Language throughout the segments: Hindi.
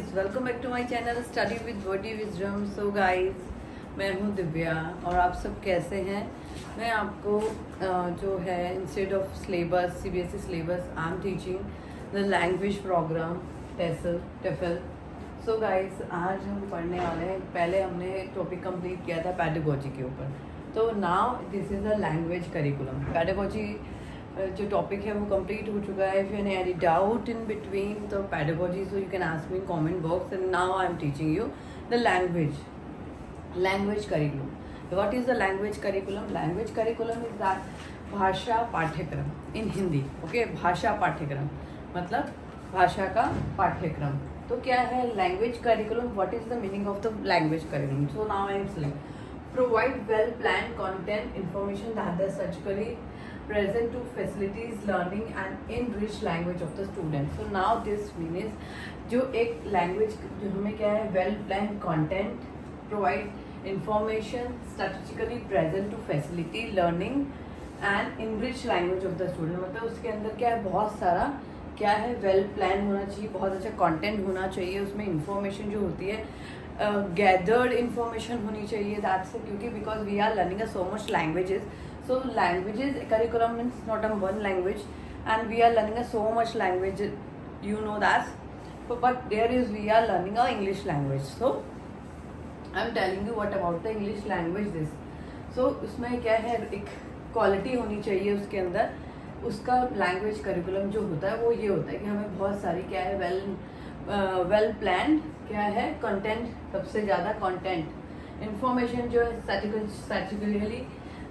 Guys, welcome back to my channel study with wordy wisdom. So guys, मैं हूं दिव्या और आप सब कैसे हैं। मैं आपको जो है instead of syllabus CBSE syllabus I am teaching the language programme TEFL. So guys, आज हम पढ़ने वाले हैं। पहले हमने टॉपिक कंप्लीट किया था पेडागोजी के ऊपर, तो now this is the language curriculum. Pedagogy जो टॉपिक है वो कंप्लीट हो चुका है। If you any doubt in between the pedagogy, so you can ask me in comment box. And now I am teaching you the language curriculum. What is the language curriculum? Language curriculum is that भाषा पाठ्यक्रम इन हिंदी। ओके, भाषा पाठ्यक्रम मतलब भाषा का पाठ्यक्रम। तो क्या है language curriculum? What is the meaning of the language curriculum? So now I am saying provide well planned content information that is surgically present to facilities learning and enrich language of the student. So now this means जो एक language जो हमें क्या है well planned content provide information strategically present to facilitate learning and enrich language of the student। मतलब उसके अंदर क्या है, बहुत सारा क्या है, वेल प्लान होना चाहिए, बहुत अच्छा कंटेंट होना चाहिए, उसमें इंफॉर्मेशन जो होती है गैदर्ड इंफॉर्मेशन होनी चाहिए। दैट्स क्योंकि because we are learning so much languages. So languages curriculum means not a one language and we are learning so much language, you know that. But there is we are learning a English language. So I am telling you what about the English language this. So उसमें क्या है, एक क्वालिटी होनी चाहिए उसके अंदर। उसका लैंग्वेज करिकुलम जो होता है वो ये होता है कि हमें बहुत सारी क्या है वेल प्लान क्या है कंटेंट, सबसे ज़्यादा कंटेंट इंफॉर्मेशन जो है strategically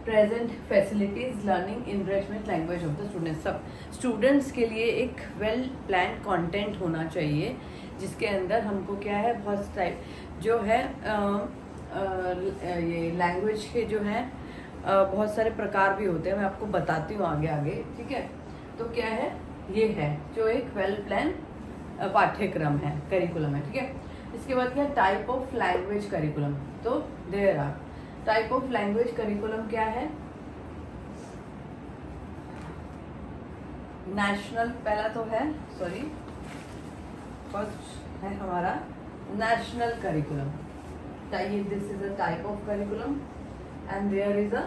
present facilities learning enrichment language of the students. सब स्टूडेंट्स के लिए एक वेल प्लान कंटेंट होना चाहिए जिसके अंदर हमको क्या है बहुत टाइप जो है ये लैंग्वेज के जो है बहुत सारे प्रकार भी होते हैं। मैं आपको बताती हूँ आगे आगे, ठीक है। तो क्या है, ये है जो एक वेल प्लान पाठ्यक्रम है, करिकुलम है, ठीक है। इसके बाद क्या टाइप ऑफ लैंग्वेज करिकुलम। तो there are type of language curriculum क्या है। नेशनल पहला तो है, सॉरी फर्स्ट है हमारा national curriculum. This is a type of curriculum and there is a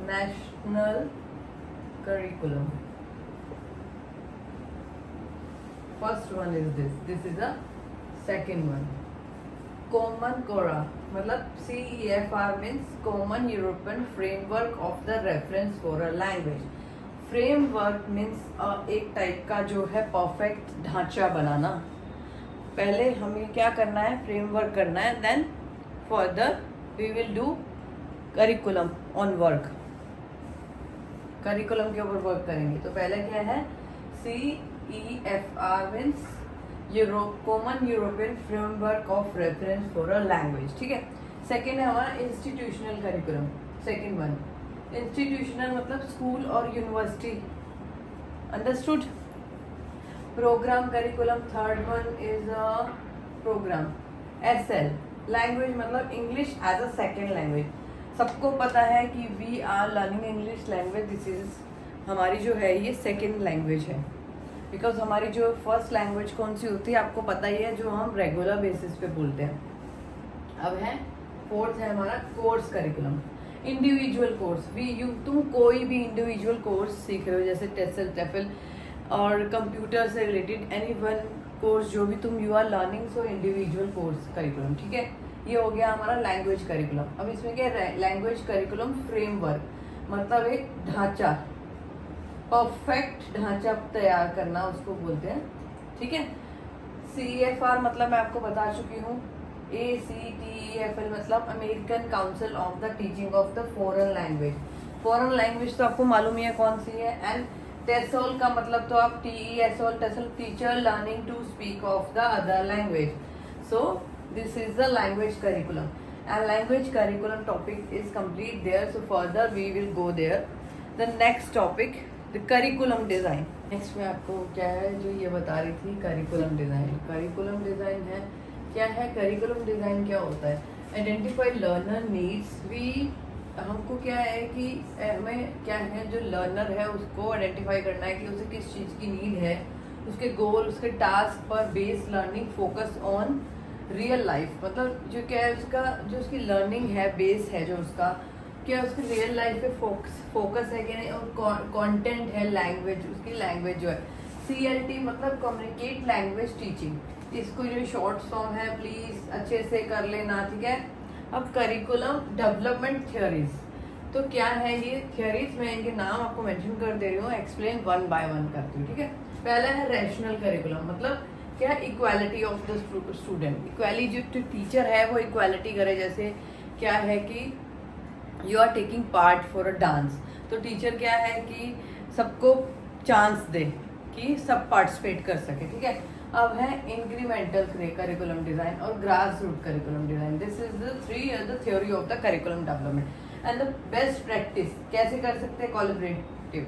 national curriculum. First one is this is a second one common cora मतलब CEFR means common European framework of the reference for a language। framework means एक टाइप का जो है परफेक्ट ढांचा बनाना। पहले हमें क्या करना है, फ्रेमवर्क करना है, then further we will do curriculum on work। Curriculum के ऊपर वर्क करेंगे। तो पहले क्या है, CEFR means common European framework of reference for a language, ठीक है। सेकेंड है हमारा institutional curriculum. Second one institutional मतलब स्कूल और university, understood. Programme curriculum third one is a programme. SL language मतलब English as a second language. सबको पता है कि we are learning English language, this is हमारी जो है ये सेकेंड लैंग्वेज है। बिकॉज हमारी जो फर्स्ट लैंग्वेज कौन सी होती है आपको पता ही है, जो हम रेगुलर बेसिस पे बोलते हैं। अब है फोर्थ है हमारा कोर्स करिकुलम, इंडिविजुअल कोर्स। तुम कोई भी इंडिविजुअल कोर्स सीख रहे हो, जैसे टेसल टेफल और कंप्यूटर से रिलेटेड एनी वन कोर्स जो भी तुम you are learning, so individual course curriculum, ठीक है। ये हो गया हमारा लैंग्वेज करिकुलम। अब इसमें क्या है, लैंग्वेज करिकुलम फ्रेमवर्क मतलब एक ढांचा, परफेक्ट ढांचा तैयार करना उसको बोलते हैं, ठीक है। CEFR मतलब मैं आपको बता चुकी हूँ। ACTEFL मतलब American council of the teaching of the foreign language. Foreign language तो आपको मालूम ही है कौन सी है। एंड टेसोल का मतलब तो आप TESOL TESOL teacher learning to speak of the other language. So this is the language curriculum and language curriculum topic is complete there. So further we will go there. The next topic the curriculum design. Next में आपको क्या है जो ये बता रही थी, करिकुलम डिजाइन। करिकुलम डिजाइन है क्या है, करिकुलम डिजाइन क्या होता है, आइडेंटिफाई लर्नर नीड्स। वी हमको क्या है कि हमें क्या है, जो लर्नर है उसको आइडेंटिफाई करना है कि उसे किस चीज़ की नीड है, उसके गोल, उसके टास्क पर based learning focus on real life, मतलब जो क्या है उसका, जो उसकी लर्निंग है, बेस है जो उसका, क्या उसकी रियल लाइफ पे फोकस है कि नहीं, और कंटेंट है, लैंग्वेज, उसकी लैंग्वेज जो है। CLT मतलब कम्युनिकेट लैंग्वेज टीचिंग, इसको जो शॉर्ट फॉर्म है प्लीज अच्छे से कर लेना, ठीक है। अब करिकुलम डेवलपमेंट थियोरीज, तो क्या है ये थियोरीज, मैं इनके नाम आपको मेंशन कर दे रही हूँ, एक्सप्लेन वन बाय वन करती हूँ, ठीक है। पहला है रैशनल करिकुलम, मतलब क्या, equality of the student, equally जो टीचर है वो इक्वालिटी करे, जैसे क्या है कि you are taking part for a dance, तो टीचर क्या है कि सबको चांस दे कि सब पार्टिसिपेट कर सके, ठीक है। अब है इंक्रीमेंटल करिकुलम डिजाइन और grass root curriculum design, this is the theory of the curriculum development and the best practice, कैसे कर सकते हैं, कोलैबोरेटिव,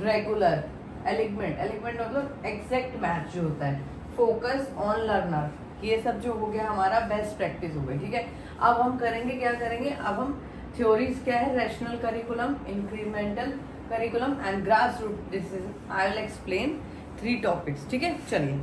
रेगुलर, एलिगमेंट मतलब एग्जैक्ट मैच जो होता है, फोकस ऑन लर्नर, ये सब जो हो गया हमारा बेस्ट प्रैक्टिस हो गई, ठीक है। अब हम करेंगे, क्या करेंगे, अब हम थ्योरीज क्या है, rational curriculum, incremental curriculum and grass root, this is I will explain 3 topics, ठीक है। चलिए,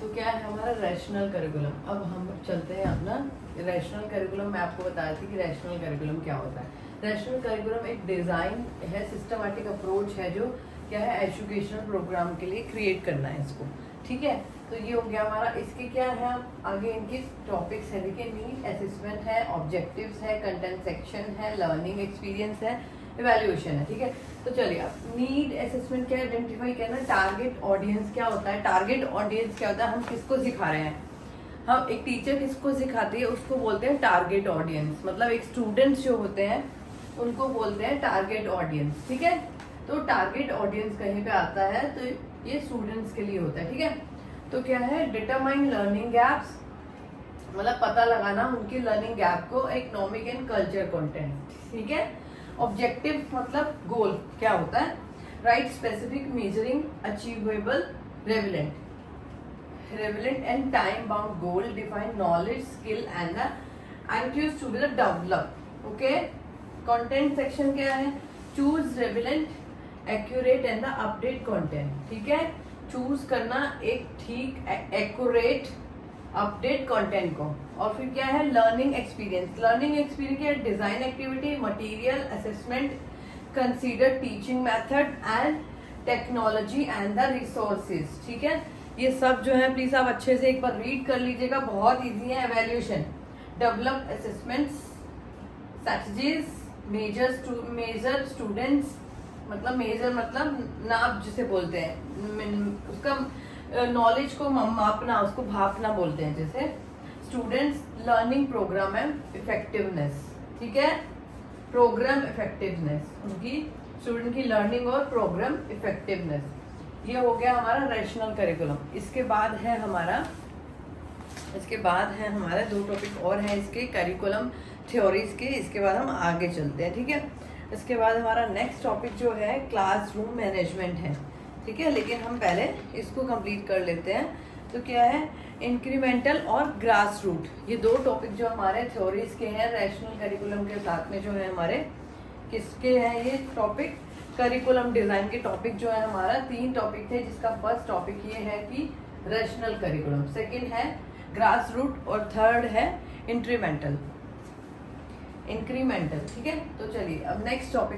तो क्या है हमारा रैशनल करिकुलम, अब हम चलते हैं अपना रैशनल करिकुलम। मैं आपको बता रही थी कि रैशनल करिकुलम क्या होता है। रैशनल करिकुलम एक डिज़ाइन है, सिस्टमैटिक अप्रोच है जो क्या है, एजुकेशनल प्रोग्राम के लिए क्रिएट करना है इसको, ठीक है। तो ये हो गया हमारा, इसके क्या है, आगे इनके टॉपिक्स है, देखिए, नीड असेसमेंट है, ऑब्जेक्टिव्स है, कंटेंट सेक्शन है, लर्निंग एक्सपीरियंस है, इवैल्यूएशन है, ठीक है। तो चलिए, अब नीड असेसमेंट क्या आइडेंटिफाई करना, टारगेट ऑडियंस क्या होता है, टारगेट ऑडियंस क्या होता है, हम किसको सिखा रहे हैं, हम एक टीचर किसको सिखाती है उसको बोलते हैं टारगेट ऑडियंस, मतलब एक स्टूडेंट्स जो होते हैं उनको बोलते हैं टारगेट ऑडियंस, ठीक है। तो टारगेट ऑडियंस कहीं पे आता है तो ये स्टूडेंट्स के लिए होता है, ठीक है। तो क्या है, डिटरमाइन लर्निंग गैप्स, मतलब पता लगाना उनकी लर्निंग गैप को, इकोनॉमिक एंड कल्चर कंटेंट, ठीक है। ऑब्जेक्टिव मतलब गोल क्या होता है, right specific measuring achievable relevant and time bound goal, define knowledge skill and the attitudes to be develop, okay. Content section क्या है, choose relevant accurate and the update content, ठीक है। चूज करना एक ठीक एक्यूरेट अपडेट कंटेंट को, और फिर क्या है, लर्निंग एक्सपीरियंस, क्या है, design activity, material assessment, consider teaching method and technology and the resources, ठीक है। ये सब जो है प्लीज आप अच्छे से एक बार रीड कर लीजिएगा, बहुत इजी है। Evaluation, develop assessments strategies, measure students, मतलब मेजर मतलब नाप जिसे बोलते हैं, उसका नॉलेज को मापना, उसको भापना बोलते हैं, जैसे स्टूडेंट्स लर्निंग प्रोग्राम है, इफेक्टिवनेस, ठीक है, प्रोग्राम इफेक्टिवनेस, उनकी स्टूडेंट की लर्निंग और प्रोग्राम इफेक्टिवनेस, ये हो गया हमारा रैशनल करिकुलम। इसके बाद है हमारा 2 टॉपिक और हैं इसके करिकुलम थ्योरीज के, इसके बाद हम आगे चलते हैं, ठीक है। इसके बाद हमारा नेक्स्ट टॉपिक जो है क्लासरूम मैनेजमेंट है, ठीक है, लेकिन हम पहले इसको कंप्लीट कर लेते हैं। तो क्या है, इंक्रीमेंटल और ग्रास रूट, ये 2 टॉपिक जो हमारे थ्योरीज के हैं रैशनल करिकुलम के साथ में, जो है हमारे किसके हैं ये टॉपिक, करिकुलम डिजाइन के टॉपिक जो है हमारा 3 टॉपिक थे, जिसका फर्स्ट टॉपिक ये है कि रैशनल करिकुलम, सेकंड है ग्रास रूट और थर्ड है इंक्रीमेंटल, ठीक है। तो चलिए अब नेक्स्ट टॉपिक